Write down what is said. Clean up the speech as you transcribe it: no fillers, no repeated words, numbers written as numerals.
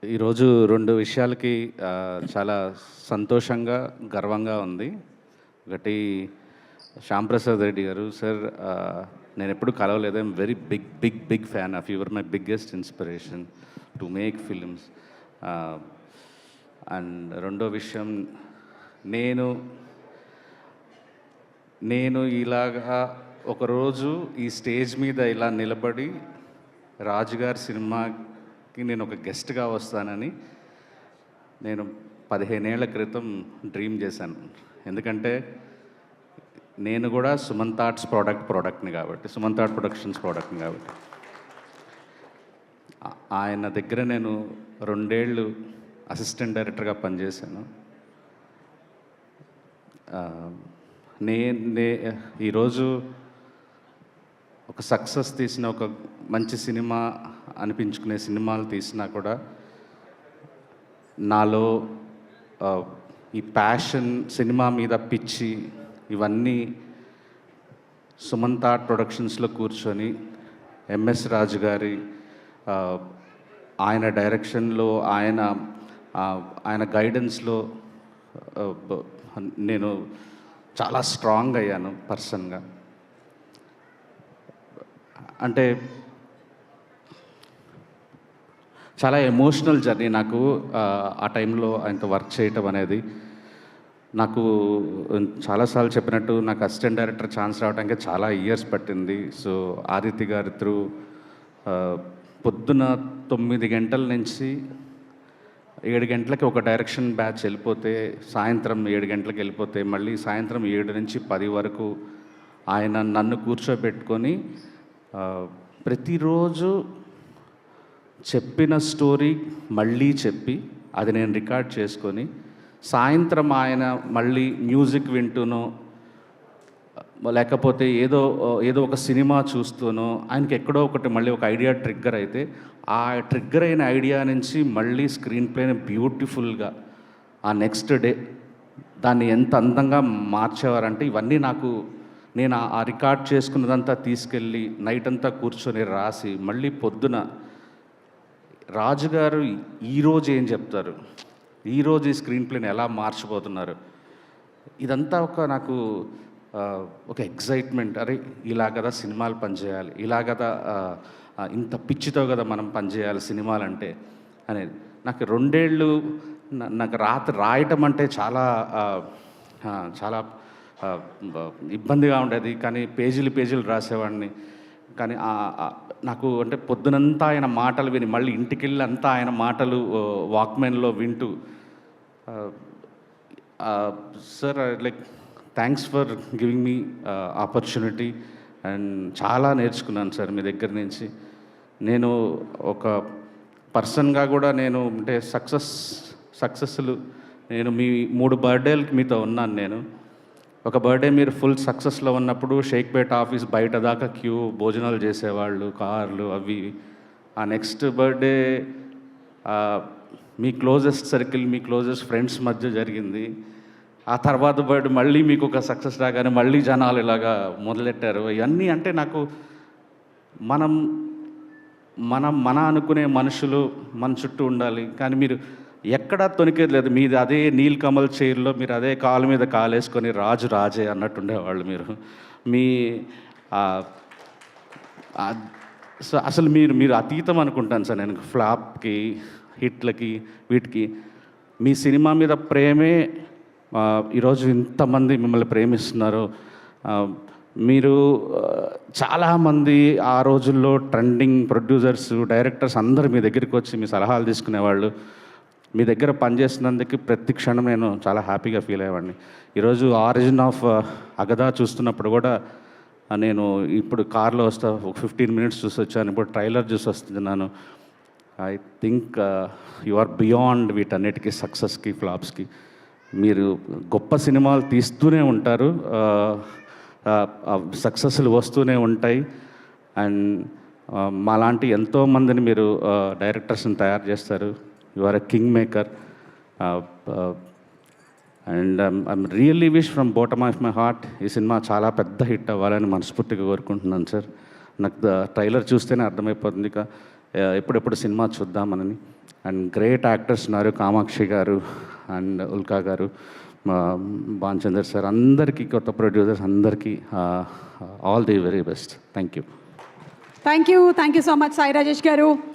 ఈరోజు 2 విషయాలకి చాలా సంతోషంగా, గర్వంగా ఉంది. ఒకటి శ్యాంప్రసాద్ రెడ్డి గారు సార్, నేనెప్పుడు కలవలేదు. I'm very big fan of you. Are my biggest inspiration to make films. And రెండో విషయం, నేను ఇలాగా ఒకరోజు ఈ స్టేజ్ మీద ఇలా నిలబడి రాజుగారి సినిమాకి నేను ఒక గెస్ట్గా వస్తానని నేను 15 ఏళ్ల క్రితం డ్రీమ్ చేశాను. ఎందుకంటే నేను కూడా సుమంత్ ఆర్ట్స్ ప్రోడక్ట్ని కాబట్టి, సుమంత్ ఆర్ట్ ప్రొడక్షన్స్ ప్రోడక్ట్ని కాబట్టి, ఆయన దగ్గర నేను 2 ఏళ్ళు అసిస్టెంట్ డైరెక్టర్గా పనిచేశాను. ఈరోజు ఒక సక్సెస్ తీసిన, ఒక మంచి సినిమా అనిపించుకునే సినిమాలు తీసినా కూడా నాలో ఈ ప్యాషన్, సినిమా మీద పిచ్చి, ఇవన్నీ సుమంత్ ఆర్ట్ ప్రొడక్షన్స్లో కూర్చొని ఎంఎస్ రాజు గారి ఆయన డైరెక్షన్లో, ఆయన గైడెన్స్లో నేను చాలా స్ట్రాంగ్ అయ్యాను పర్సన్గా. అంటే చాలా ఎమోషనల్ జర్నీ నాకు. ఆ టైంలో ఆయనతో వర్క్ చేయటం అనేది నాకు చాలాసార్లు చెప్పినట్టు, నాకు అసిస్టెంట్ డైరెక్టర్ ఛాన్స్ రావడానికి చాలా ఇయర్స్ పట్టింది. సో ఆదిత్య గారి త్రూ పొద్దున 9 గంటల నుంచి 7 గంటలకి ఒక డైరెక్షన్ బ్యాచ్ వెళ్ళిపోతే, సాయంత్రం 7 గంటలకు వెళ్ళిపోతే, మళ్ళీ సాయంత్రం 7 నుంచి 10 వరకు ఆయన నన్ను కూర్చోబెట్టుకొని ప్రతిరోజు చెప్పిన స్టోరీ మళ్ళీ చెప్పి, అది నేను రికార్డ్ చేసుకొని, సాయంత్రం ఆయన మళ్ళీ మ్యూజిక్ వింటూనో లేకపోతే ఏదో ఒక సినిమా చూస్తూనో, ఆయనకి ఎక్కడో ఒకటి మళ్ళీ ఒక ఐడియా ట్రిగ్గర్ అయితే, ఆ ట్రిగ్గర్ అయిన ఐడియా నుంచి మళ్ళీ స్క్రీన్ ప్లేని బ్యూటిఫుల్గా ఆ నెక్స్ట్ డే దాన్ని ఎంత అందంగా మార్చేవారంటే, ఇవన్నీ నేను ఆ రికార్డ్ చేసుకున్నదంతా తీసుకెళ్ళి నైట్ అంతా కూర్చొని రాసి, మళ్ళీ పొద్దున రాజుగారు ఈరోజు ఏం చెప్తారు, ఈరోజు ఈ స్క్రీన్ ప్లేని ఎలా మార్చిపోతున్నారు, ఇదంతా నాకు ఒక ఎగ్జైట్మెంట్. అరే, ఇలా కదా సినిమాలు పనిచేయాలి, ఇలా కదా ఇంత పిచ్చితో కదా మనం పనిచేయాలి సినిమాలంటే అనేది. నాకు 2 ఏళ్ళు నాకు రాత్రి రాయటం అంటే చాలా ఇబ్బందిగా ఉండేది. కానీ పేజీలు రాసేవాడిని. కానీ నాకు అంటే పొద్దునంతా ఆయన మాటలు విని, మళ్ళీ ఇంటికి వెళ్ళి అంతా ఆయన మాటలు వాక్మెన్లో వింటూ, sir like thanks for giving me opportunity. And చాలా నేర్చుకున్నాను సార్ మీ దగ్గర నుంచి. నేను ఒక పర్సన్గా కూడా నేను అంటే సక్సెస్లు నేను మీ 3 బర్త్డేలకి మీతో ఉన్నాను. నేను ఒక బర్త్డే మీరు ఫుల్ సక్సెస్లో ఉన్నప్పుడు షేక్పేట ఆఫీస్ బయట దాకా క్యూ, భోజనాలు చేసేవాళ్ళు, కార్లు అవి. ఆ నెక్స్ట్ బర్త్డే మీ క్లోజెస్ట్ సర్కిల్, మీ క్లోజెస్ట్ ఫ్రెండ్స్ మధ్య జరిగింది. ఆ తర్వాత బర్త్డే మళ్ళీ మీకు ఒక సక్సెస్ రాగానే మళ్ళీ జనాలు ఇలాగా మొదలెట్టారు. ఇవన్నీ అంటే నాకు మన అనుకునే మనుషులు మన చుట్టూ ఉండాలి. కానీ మీరు ఎక్కడా తొనికేది లేదు. మీది అదే నీల్ కమల్ చైర్లో మీరు అదే కాలు మీద కాలేసుకొని రాజే అన్నట్టు ఉండేవాళ్ళు మీరు. సో అసలు మీరు అతీతం అనుకుంటాను సార్ నేను. ఫ్లాప్కి, హిట్లకి, వీటికి మీ సినిమా మీద ప్రేమే ఈరోజు ఇంతమంది మిమ్మల్ని ప్రేమిస్తున్నారు. మీరు చాలామంది ఆ రోజుల్లో ట్రెండింగ్ ప్రొడ్యూసర్స్, డైరెక్టర్స్ అందరూ మీ దగ్గరికి వచ్చి మీ సలహాలు తీసుకునేవాళ్ళు. మీ దగ్గర పనిచేసినందుకు ప్రతి క్షణం నేను చాలా హ్యాపీగా ఫీల్ అయ్యేవాడిని. ఈరోజు ఆరిజిన్ ఆఫ్ అగదా చూస్తున్నప్పుడు కూడా నేను ఇప్పుడు కార్లో వస్తా, ఒక 15 మినిట్స్ చూసి వచ్చాను. ఇప్పుడు ట్రైలర్ చూసి వస్తున్నాను. I think you are beyond వీటన్నిటికీ, సక్సెస్కి, ఫ్లాప్స్కి. మీరు గొప్ప సినిమాలు తీస్తూనే ఉంటారు, సక్సెస్లు వస్తూనే ఉంటాయి. అండ్ మాలాంటి ఎంతోమందిని మీరు డైరెక్టర్స్ని తయారు చేస్తారు. You are a king maker. And I'm really wish from bottom of my heart ఈ సినిమా చాలా పెద్ద హిట్ అవ్వాలని మనస్ఫూర్తిగా కోరుకుంటున్నాను సార్. నాకు ట్రైలర్ చూస్తేనే అర్థమైపోతుంది ఎప్పుడెప్పుడు సినిమా చూద్దామని. అండ్ గ్రేట్ యాక్టర్స్ ఉన్నారు, కామాక్షి గారు అండ్ ఉల్కా గారు, భాన్చందర్ సార్, అందరికీ, కొత్త ప్రొడ్యూసర్స్ అందరికీ all the very best. Thank you so much Sai Rajesh గారు.